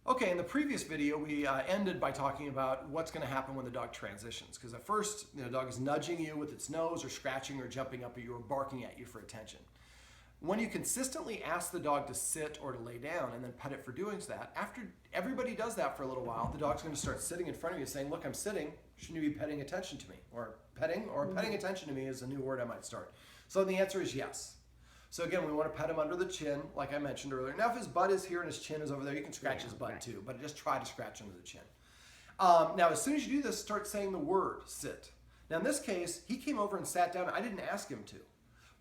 Okay, in the previous video, we ended by talking about what's going to happen when the dog transitions. Because at first, the dog is nudging you with its nose or scratching or jumping up at you or barking at you for attention. When you consistently ask the dog to sit or to lay down and then pet it for doing that, after everybody does that for a little while, the dog's going to start sitting in front of you saying, look, I'm sitting, shouldn't you be paying attention to me? Or petting attention to me is a new word I might start. So the answer is yes. So again, we want to pet him under the chin, like I mentioned earlier. Now if his butt is here and his chin is over there, you can scratch his butt too, but just try to scratch under the chin. Now as soon as you do this, start saying the word sit. Now in this case, he came over and sat down. I didn't ask him to,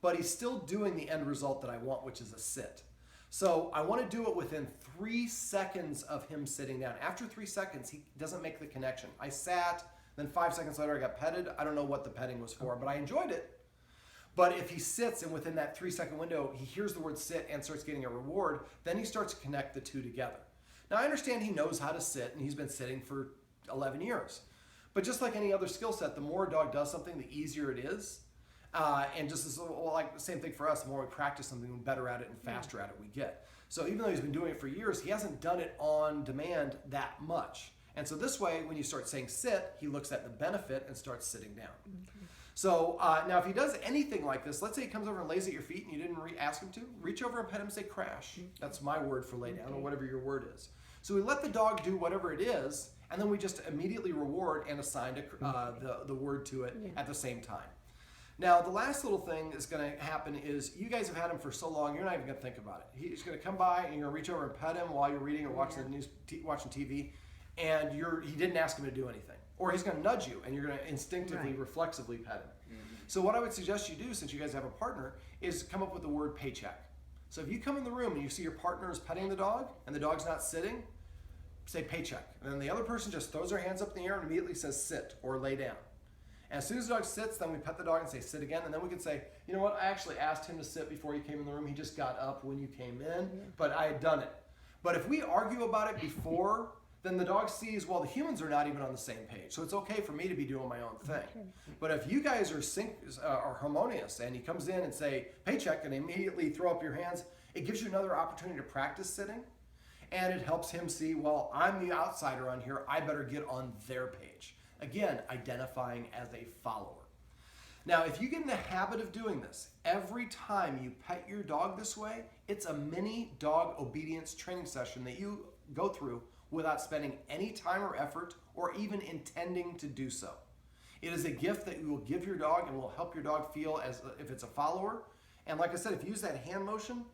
but he's still doing the end result that I want, which is a sit. So I want to do it within 3 seconds of him sitting down. After 3 seconds, he doesn't make the connection. I sat, then 5 seconds later I got petted. I don't know what the petting was for, but I enjoyed it. But if he sits and within that 3 second window, he hears the word sit and starts getting a reward, then he starts to connect the two together. Now I understand he knows how to sit and he's been sitting for 11 years. But just like any other skill set, the more a dog does something, the easier it is. And just as like the same thing for us, the more we practice something, the better at it and faster at it we get. So even though he's been doing it for years, he hasn't done it on demand that much. And so this way, when you start saying sit, he looks at the benefit and starts sitting down. Okay. So now if he does anything like this, let's say he comes over and lays at your feet and you didn't ask him to, reach over and pet him and say crash. That's my word for lay down or whatever your word is. So we let the dog do whatever it is, and then we just immediately reward and assign the word to it at the same time. Now the last little thing that's going to happen is you guys have had him for so long, you're not even going to think about it. He's going to come by and you're going to reach over and pet him while you're reading or watching the news, watching TV, and he didn't ask him to do anything. Or he's going to nudge you and you're going to instinctively, reflexively pet him. So what I would suggest you do, since you guys have a partner, is come up with the word paycheck. So if you come in the room and you see your partner is petting the dog and the dog's not sitting, say paycheck. And then the other person just throws their hands up in the air and immediately says sit or lay down. And as soon as the dog sits, then we pet the dog and say sit again. And then we can say, you know what, I actually asked him to sit before you came in the room. He just got up when you came in, but I had done it. But if we argue about it before, then the dog sees, well, the humans are not even on the same page. So it's okay for me to be doing my own thing. But if you guys are harmonious and he comes in and say, paycheck, and immediately throw up your hands, it gives you another opportunity to practice sitting. And it helps him see, well, I'm the outsider on here. I better get on their page. Again, identifying as a follower. Now, if you get in the habit of doing this, every time you pet your dog this way, it's a mini dog obedience training session that you go through without spending any time or effort or even intending to do so. It is a gift that you will give your dog and will help your dog feel as if it's a follower. And like I said, if you use that hand motion,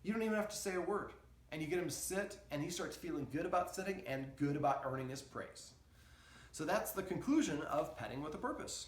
you don't even have to say a word. And you get him to sit and he starts feeling good about sitting and good about earning his praise. So that's the conclusion of petting with a purpose.